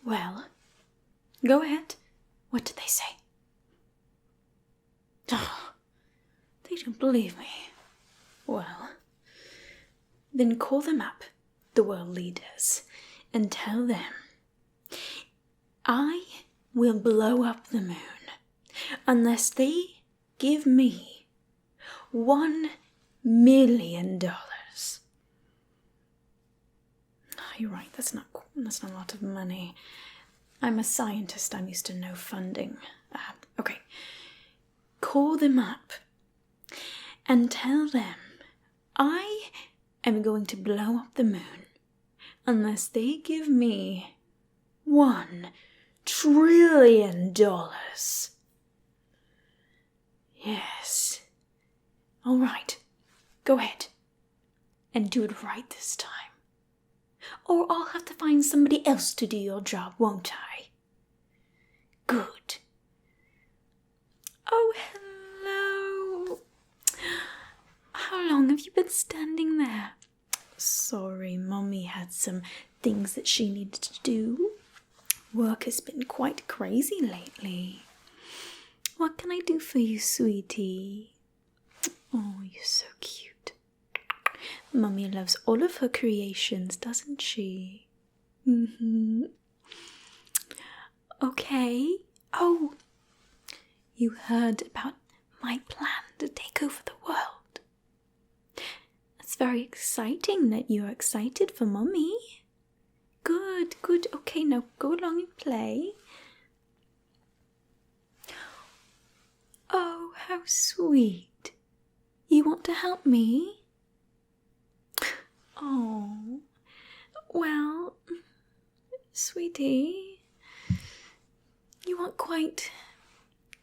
Well, go ahead. What did they say? Oh, they don't believe me. Well, then call them up, the world leaders, and tell them I will blow up the moon unless they give me $1 million. Oh, you're right, that's not a lot of money. I'm a scientist, I'm used to no funding. Okay, call them up and tell them I am going to blow up the moon unless they give me $1 trillion. Yes. All right, go ahead and do it right this time. Or I'll have to find somebody else to do your job, won't I? Good. Oh, hello. How long have you been standing there? Sorry, Mummy had some things that she needed to do. Work has been quite crazy lately. What can I do for you, sweetie? Oh, you're so cute. Mummy loves all of her creations, doesn't she? Okay. Oh, you heard about my plan to take over the world. It's very exciting that you're excited for Mummy. Good. Okay, now go along and play. Oh, how sweet. You want to help me? Oh, well, sweetie, you aren't quite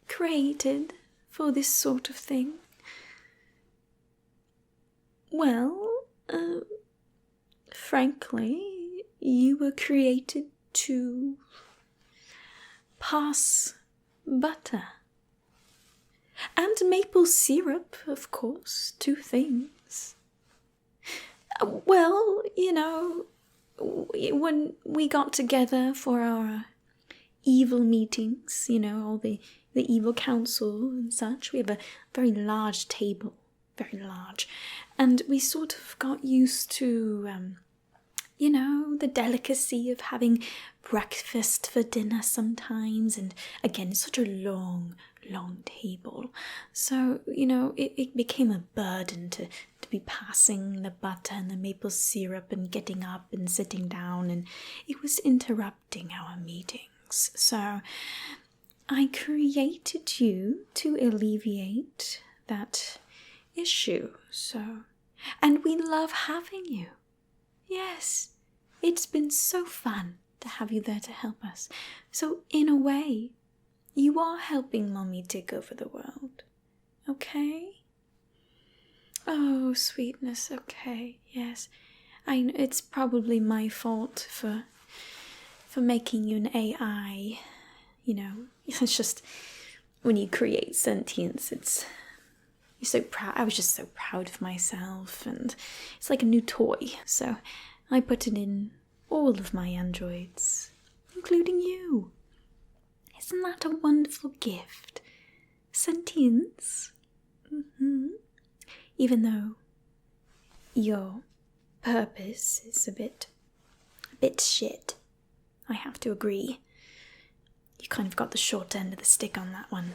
created for this sort of thing. Well, frankly, you were created to pass butter. And maple syrup, of course, 2 things. Well, you know, when we got together for our evil meetings, you know, all the evil council and such, we have a very large table, very large, and we sort of got used to, you know, the delicacy of having breakfast for dinner sometimes, and again, such a long table. So, you know, it became a burden to be passing the butter and the maple syrup and getting up and sitting down, and it was interrupting our meetings. So I created you to alleviate that issue. And we love having you. Yes, it's been so fun to have you there to help us. So in a way, you are helping Mummy take over the world. Okay? Oh, sweetness, okay, yes. I know it's probably my fault for making you an AI. You know, it's just, when you create sentience, you're so proud. I was just so proud of myself, and it's like a new toy. So I put it in all of my androids, including you. Isn't that a wonderful gift? Sentience. Even though your purpose is a bit shit, I have to agree. You kind of got the short end of the stick on that one.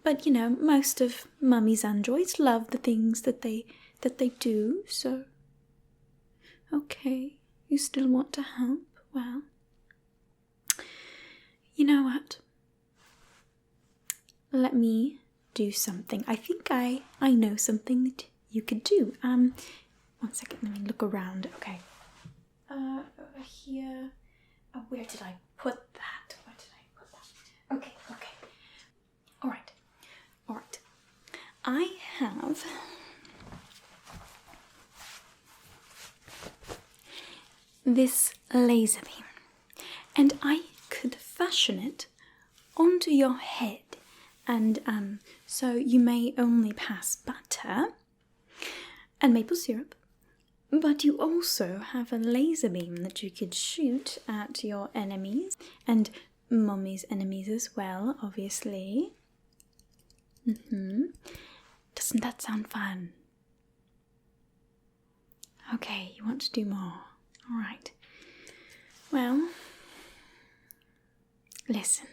But you know, most of Mummy's androids love the things that they do, so okay, you still want to help? Well, you know what? Let me do something. I think I know something that you could do. 1 second, let me look around. Okay. Over here. Oh, where did I put that? Okay. All right. I have this laser beam, and I could fashion it onto your head, and so you may only pass butter and maple syrup, But you also have a laser beam that you could shoot at your enemies, and Mummy's enemies as well, obviously. Doesn't that sound fun? Okay, you want to do more. Alright. Well, listen.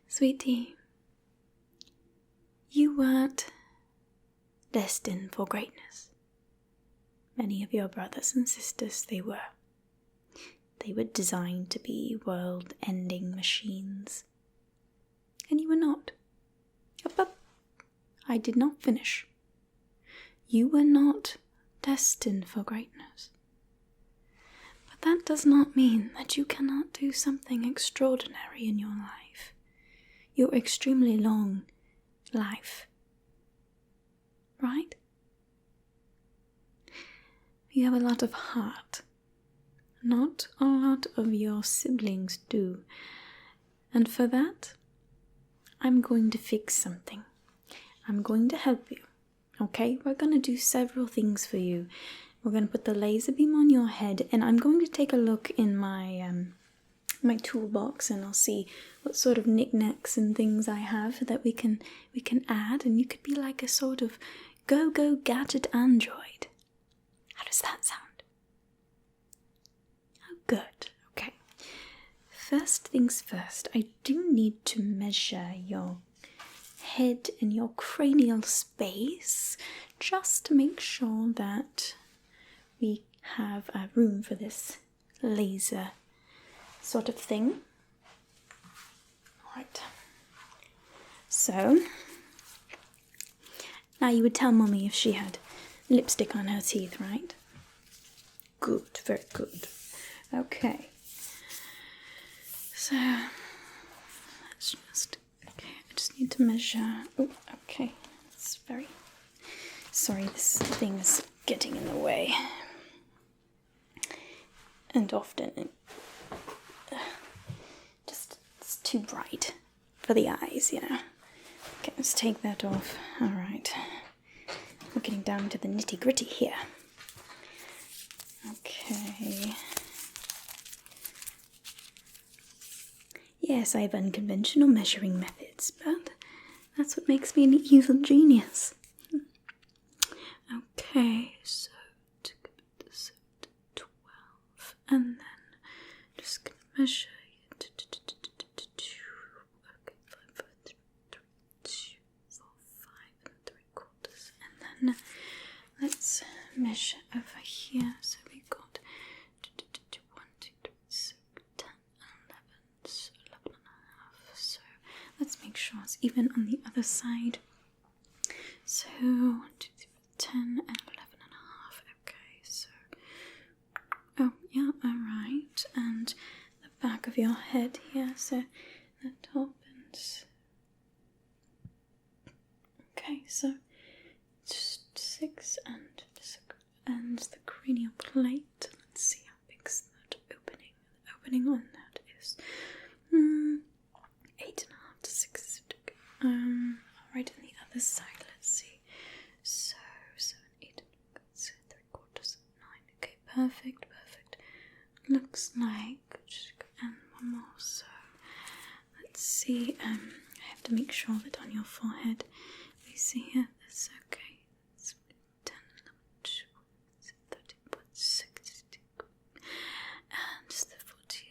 Sweetie, you weren't destined for greatness. Many of your brothers and sisters, they were. They were designed to be world-ending machines. And you were not. But I did not finish. You were not destined for greatness. But that does not mean that you cannot do something extraordinary in your life. Your extremely long life. Right? You have a lot of heart. Not a lot of your siblings do. And for that, I'm going to fix something. I'm going to help you. Okay? We're going to do several things for you. We're going to put the laser beam on your head, and I'm going to take a look in my my toolbox, and I'll see what sort of knickknacks and things I have that we can add, and you could be like a sort of go-go gadget android. How does that sound? Oh, good. Okay. First things first, I do need to measure your head and your cranial space just to make sure that we have room for this laser sort of thing. Alright. So, now you would tell Mummy if she had lipstick on her teeth, right? Good, very good. Okay. So, let's just, okay, I just need to measure. Oh, okay. It's very, sorry, this thing is getting in the way. And often it just, it's too bright for the eyes, you know. Okay, let's take that off. Alright. We're getting down to the nitty-gritty here. Okay. Yes, I have unconventional measuring methods, but that's what makes me an evil genius. Okay, so to get this at 12, and then just gonna measure it. Okay, 5, 3, 2, 4, 5 3/4, and then let's measure over here. So we got 1, 2, 3, 6, 10, 11, so 11 and a half. So let's make sure it's even on the other side. So 1, 2, 3, 10 and 11 and a half. Okay, so oh yeah, alright. And the back of your head here, so the top and okay, so just 6 and the cranial plate. Let's see how big's that opening. The opening on that is 8.5 to 6. Alright, on the other side, let's see. So 7, 8, 3/4, 9. Okay, perfect. Looks like, and one more. So let's see. I have to make sure that on your forehead we see here. That's okay. It's 10, 11, 12, 13, 14, 16, and the 14.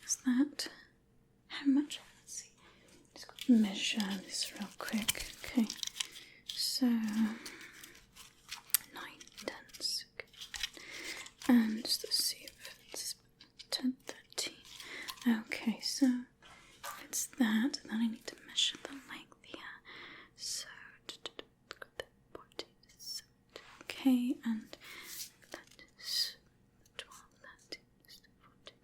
Is that how much? Let's see. Just got to measure this real quick. Okay. So 9, 10, 6, and let's see if it's 10, 13. Okay, so it's that. Then I need to measure the length here. So okay, and that is 12, 13, 14,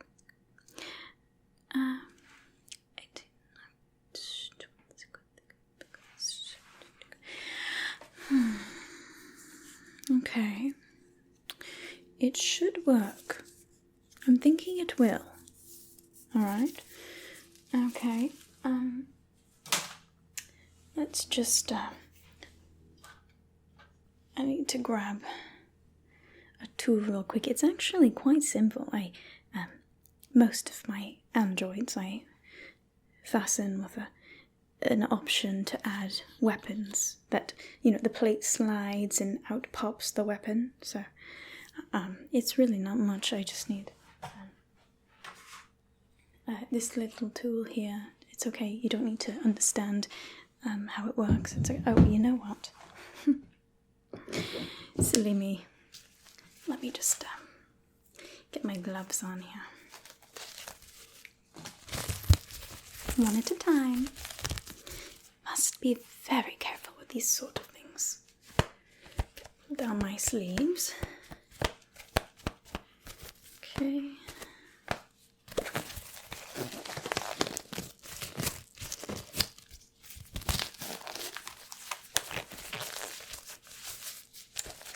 18, 19. Okay. It should work. I'm thinking it will. Alright. Okay. Let's just I need to grab a tool real quick. It's actually quite simple. Most of my androids I fasten with an option to add weapons that, the plate slides and out pops the weapon. So it's really not much. I just need this little tool here. It's okay. You don't need to understand how it works. It's like, oh, you know what? Silly me. Let me just get my gloves on here. One at a time. Must be very careful with these sort of things. Pull down my sleeves. Okay.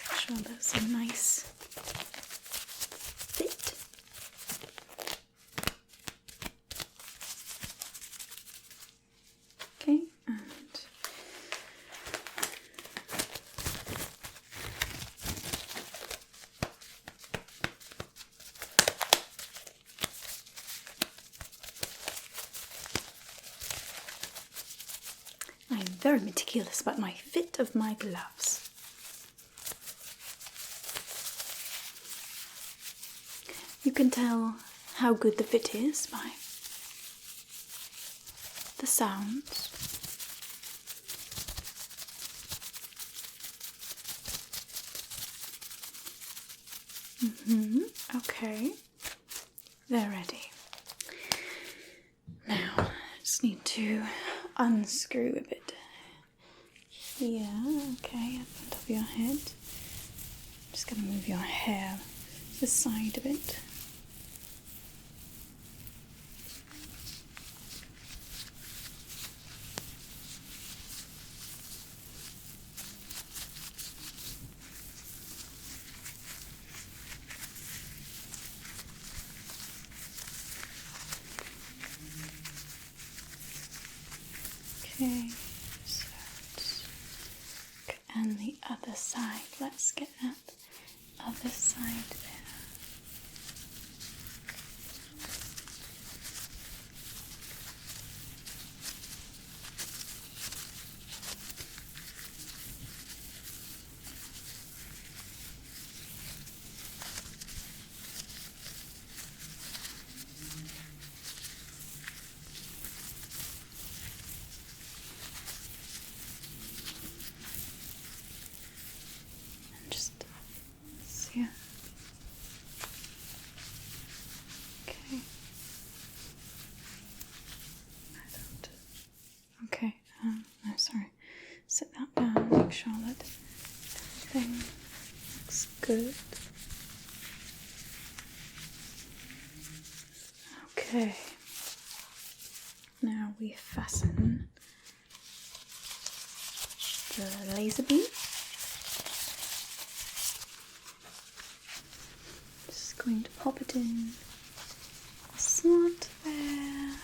Make sure there's a nice fit. Okay, and I'm very meticulous about my fit of my gloves. You can tell how good the fit is by the sounds. Okay, they're ready. Now, I just need to unscrew a bit here. Okay, at the top of your head. I'm just going to move your hair to the side a bit. Okay, so and the other side. Let's get that other side there. Set that down, make sure that everything looks good. Okay, now we fasten the laser beam. Just going to pop it in the slot there.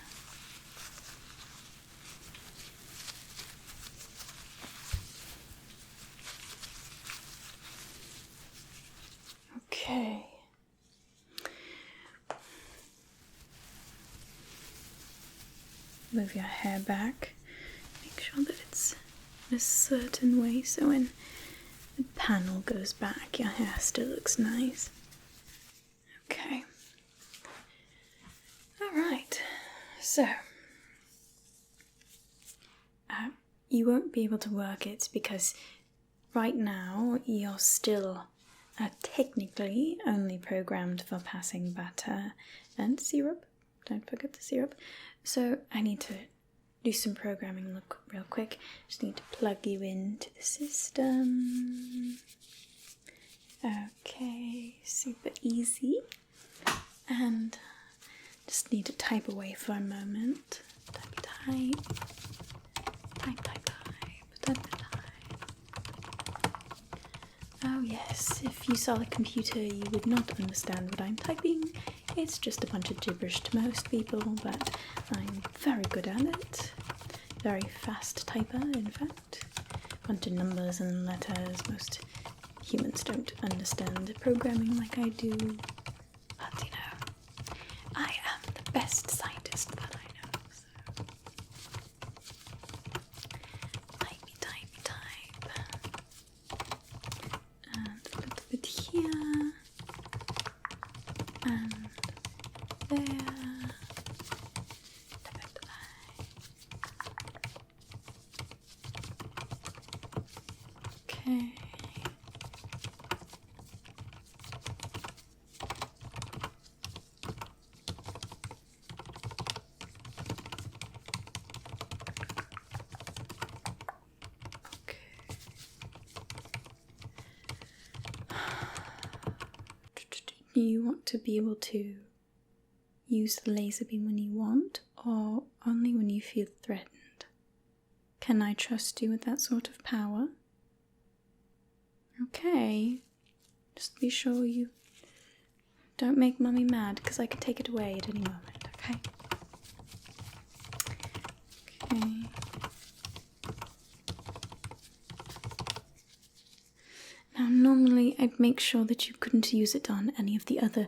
Okay. Move your hair back. Make sure that it's in a certain way so when the panel goes back, your hair still looks nice. Okay. Alright. So, you won't be able to work it because right now you're still technically only programmed for passing batter and syrup. Don't forget the syrup. So I need to do some programming real quick. Just need to plug you into the system. Okay, super easy. And just need to type away for a moment. Type. Oh yes, if you saw the computer you would not understand what I'm typing. It's just a bunch of gibberish to most people, but I'm very good at it. Very fast typer, in fact. A bunch of numbers and letters. Most humans don't understand programming like I do. But, you know, I am the best scientist that I know, so. Type. And a little bit here. And there. Okay. Do you want to be able to use the laser beam when you want, or only when you feel threatened? Can I trust you with that sort of power? Okay. Just be sure you don't make Mummy mad, because I can take it away at any moment, okay? Okay. Now, normally I'd make sure that you couldn't use it on any of the other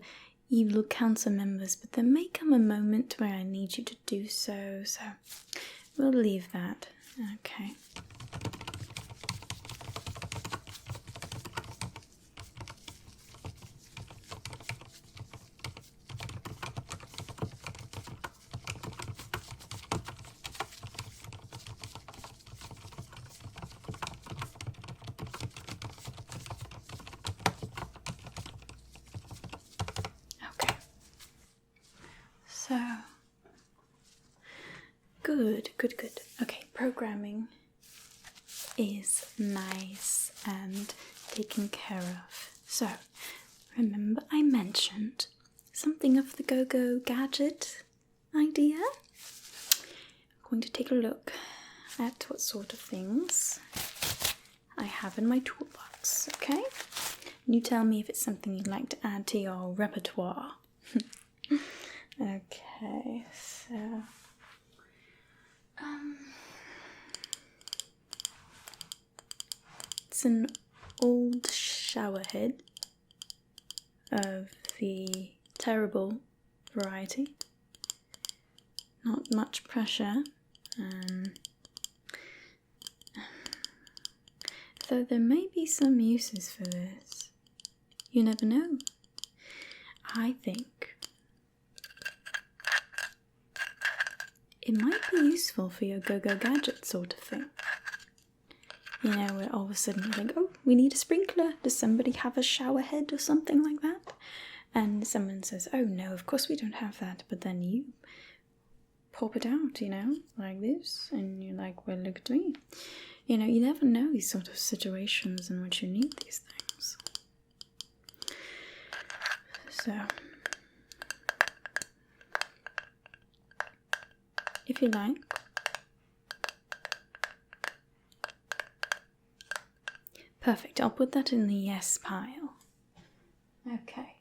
evil council members, but there may come a moment where I need you to do so, so we'll leave that. Okay. So, good. Okay, programming is nice and taken care of. So, remember I mentioned something of the go-go gadget idea? I'm going to take a look at what sort of things I have in my toolbox, okay? And you tell me if it's something you'd like to add to your repertoire. Okay, so it's an old shower head of the terrible variety. Not much pressure, though there may be some uses for this. You never know. I think it might be useful for your go-go gadget sort of thing. You know, where all of a sudden you think, oh, we need a sprinkler. Does somebody have a shower head or something like that? And someone says, oh no, of course we don't have that. But then you pop it out, you know, like this. And you're like, well, look at me. You know, you never know these sort of situations in which you need these things. So, if you like. Perfect, I'll put that in the yes pile. Okay.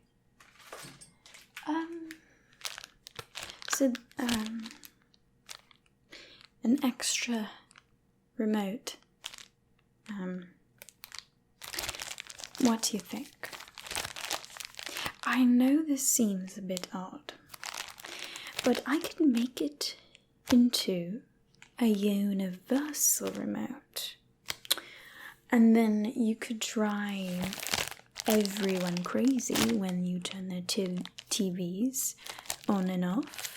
An extra remote. What do you think? I know this seems a bit odd, but I could make it into a universal remote. And then you could drive everyone crazy when you turn their TVs on and off.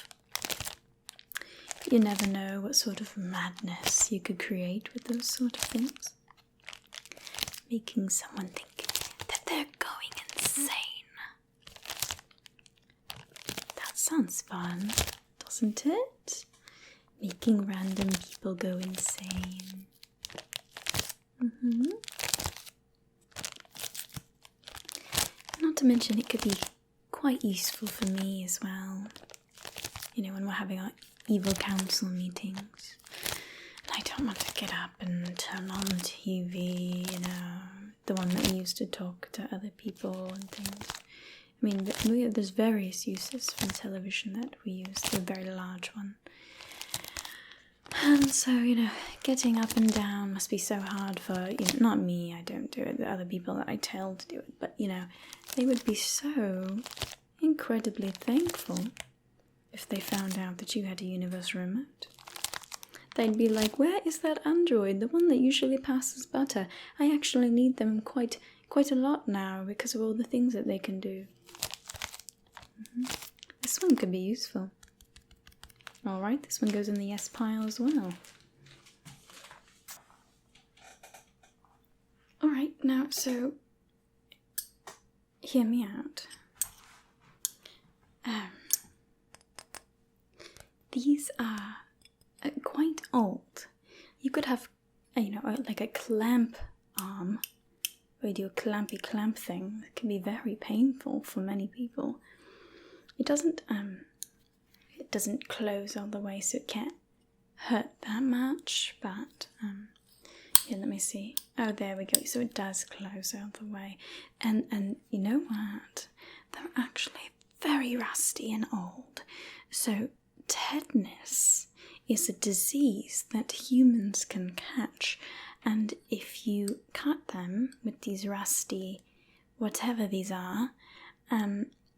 You never know what sort of madness you could create with those sort of things. Making someone think that they're going insane. That sounds fun, doesn't it? Making random people go insane. Not to mention it could be quite useful for me as well. You know, when we're having our evil council meetings. And I don't want to get up and turn on the TV, you know, the one that we used to talk to other people and things. I mean, there's various uses for television that we use, the very large one. And so, getting up and down must be so hard for, not me, I don't do it, the other people that I tell to do it, but, they would be so incredibly thankful if they found out that you had a universe remote. They'd be like, where is that android, the one that usually passes butter? I actually need them quite a lot now because of all the things that they can do. This one could be useful. Alright, this one goes in the yes pile as well. Alright, now, so, hear me out. These are quite old. You could have, like a clamp arm, where you do a clampy clamp thing. It can be very painful for many people. It doesn't close all the way, so it can't hurt that much, but, yeah, let me see. Oh, there we go. So it does close all the way. And you know what? They're actually very rusty and old. So tetanus is a disease that humans can catch, and if you cut them with these rusty, whatever these are,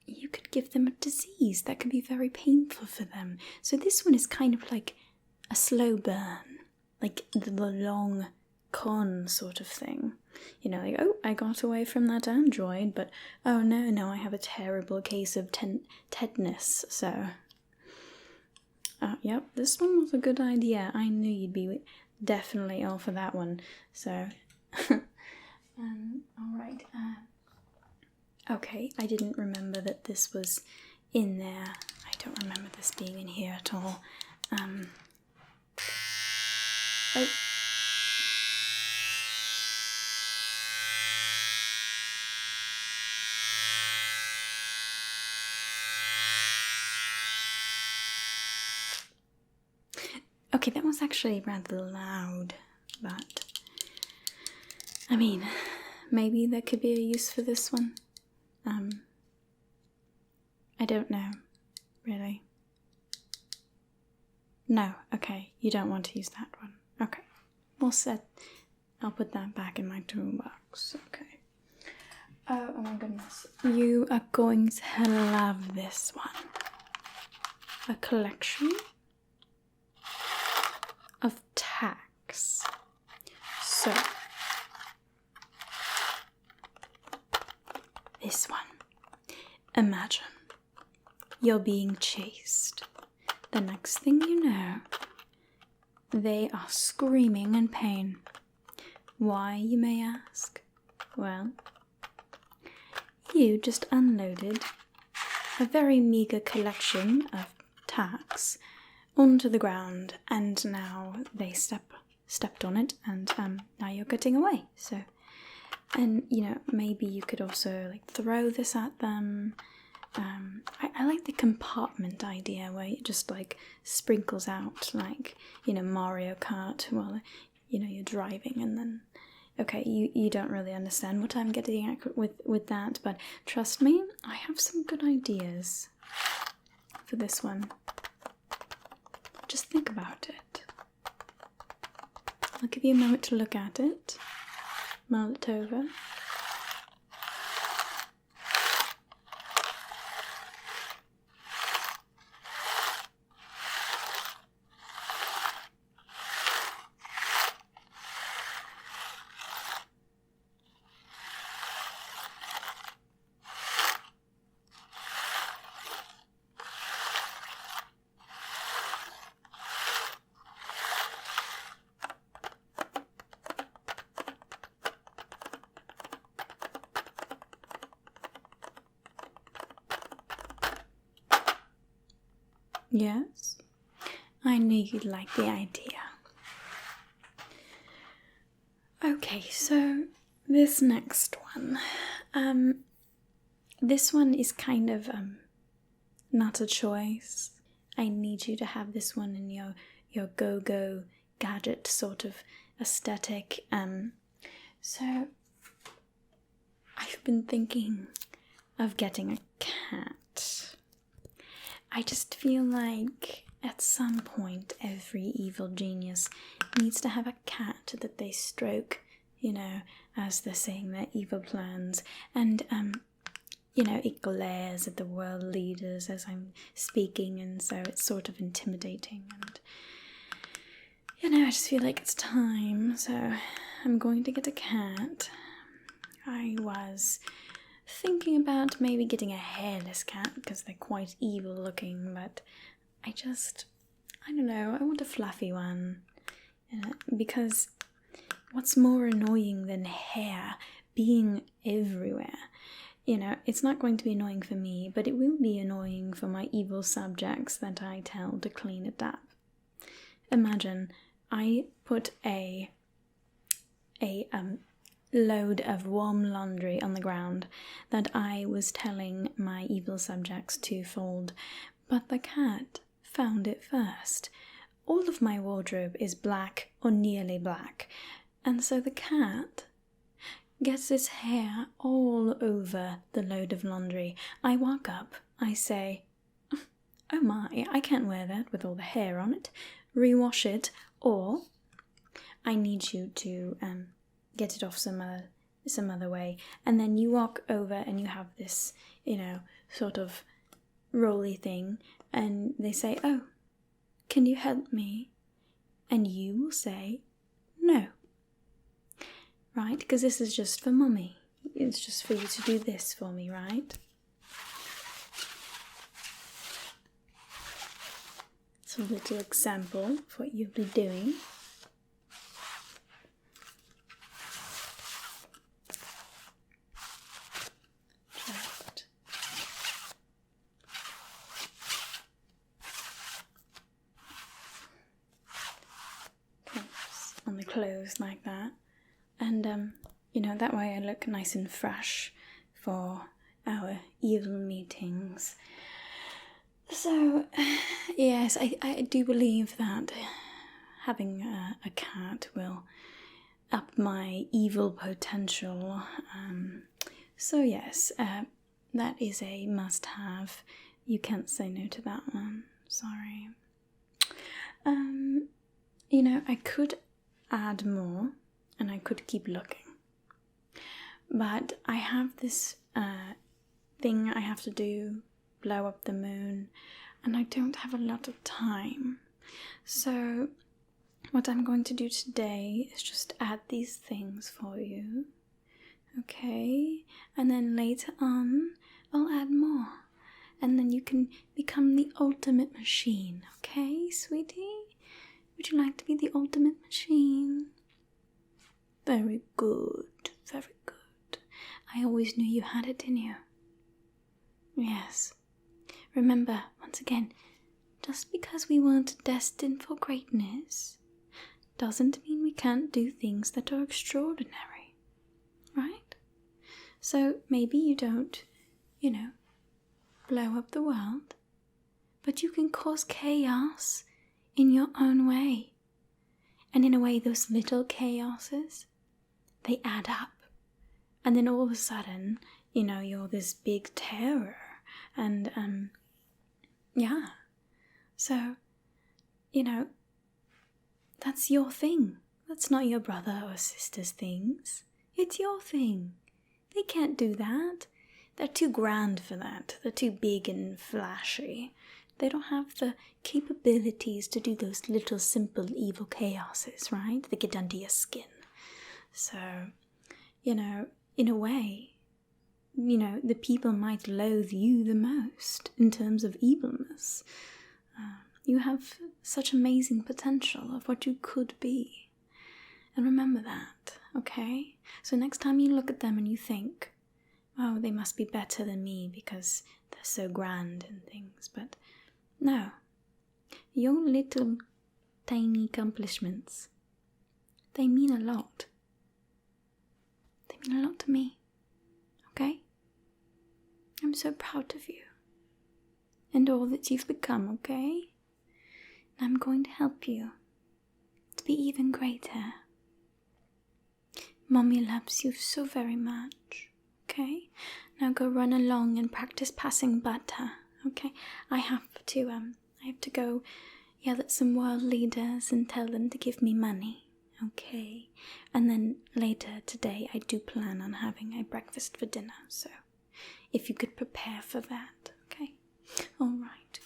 you could give them a disease that could be very painful for them. So this one is kind of like a slow burn, like the long con sort of thing. Like, oh, I got away from that android, but oh no, I have a terrible case of tetanus, so... yep, this one was a good idea. I knew you'd be definitely all for that one, so... alright, okay, I didn't remember that this was in there. I don't remember this being in here at all. Oh. Okay, that was actually rather loud, but... I mean, maybe there could be a use for this one. I don't know, really. No, okay, you don't want to use that one. Okay, I'll put that back in my toolbox, okay. Oh my goodness, you are going to love this one. A collection of tags. So, this one. Imagine you're being chased. The next thing you know, they are screaming in pain. Why, you may ask? Well, you just unloaded a very meager collection of tags onto the ground, and now they stepped on it, and now you're getting away. So, and maybe you could also like throw this at them. I like the compartment idea where it just like sprinkles out, like Mario Kart while you're driving, and then okay, you don't really understand what I'm getting at with that, but trust me, I have some good ideas for this one. Just think about it. I'll give you a moment to look at it, mull it over. Yes, I knew you'd like the idea. Okay, so this next one. This one is kind of not a choice. I need you to have this one in your go-go gadget sort of aesthetic. So I've been thinking of getting a cat. I just feel like at some point every evil genius needs to have a cat that they stroke, as they're saying their evil plans, and it glares at the world leaders as I'm speaking, and so it's sort of intimidating, and I just feel like it's time, so I'm going to get a cat. I was thinking about maybe getting a hairless cat because they're quite evil looking, but I don't know, I want a fluffy one, because what's more annoying than hair being everywhere? It's not going to be annoying for me, but it will be annoying for my evil subjects that I tell to clean it up. Imagine I put a load of warm laundry on the ground that I was telling my evil subjects to fold, but the cat found it first. All of my wardrobe is black or nearly black, and so the cat gets its hair all over the load of laundry. I walk up, I say, "Oh my, I can't wear that with all the hair on it. Rewash it, or I need you to get it off some other way." And then you walk over and you have this, sort of rolly thing, and they say, "Oh, can you help me?" And you will say, "No." Right? Because this is just for mummy. It's just for you to do this for me, right? It's a little example of what you'll be doing. On the clothes like that, and that way I look nice and fresh for our evil meetings. So yes, I do believe that having a cat will up my evil potential, so yes, that is a must-have. You can't say no to that one, sorry. I could add more, and I could keep looking, but I have this thing I have to do, blow up the moon, and I don't have a lot of time. So what I'm going to do today is just add these things for you, okay? And then later on I'll add more, and then you can become the ultimate machine, okay, sweetie? Would you like to be the ultimate machine? Very good, very good. I always knew you had it in you. Yes. Remember, once again, just because we weren't destined for greatness doesn't mean we can't do things that are extraordinary, right? So maybe you don't, blow up the world, but you can cause chaos in your own way. And in a way, those little chaoses, they add up. And then all of a sudden, you're this big terror. And, yeah. So, that's your thing. That's not your brother or sister's things. It's your thing. They can't do that. They're too grand for that. They're too big and flashy. They don't have the capabilities to do those little simple evil chaoses, right? They get under your skin. So, in a way, the people might loathe you the most in terms of evilness. You have such amazing potential of what you could be. And remember that, okay? So next time you look at them and you think, oh, they must be better than me because they're so grand and things, but no, your little tiny accomplishments, they mean a lot. They mean a lot to me, okay? I'm so proud of you and all that you've become, okay? And I'm going to help you to be even greater. Mommy loves you so very much, okay? Now go run along and practice passing butter. Okay, I have to I have to go yell at some world leaders and tell them to give me money. Okay. And then later today I do plan on having a breakfast for dinner, so if you could prepare for that, okay? Alright.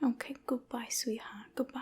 Okay, goodbye, sweetheart. Goodbye.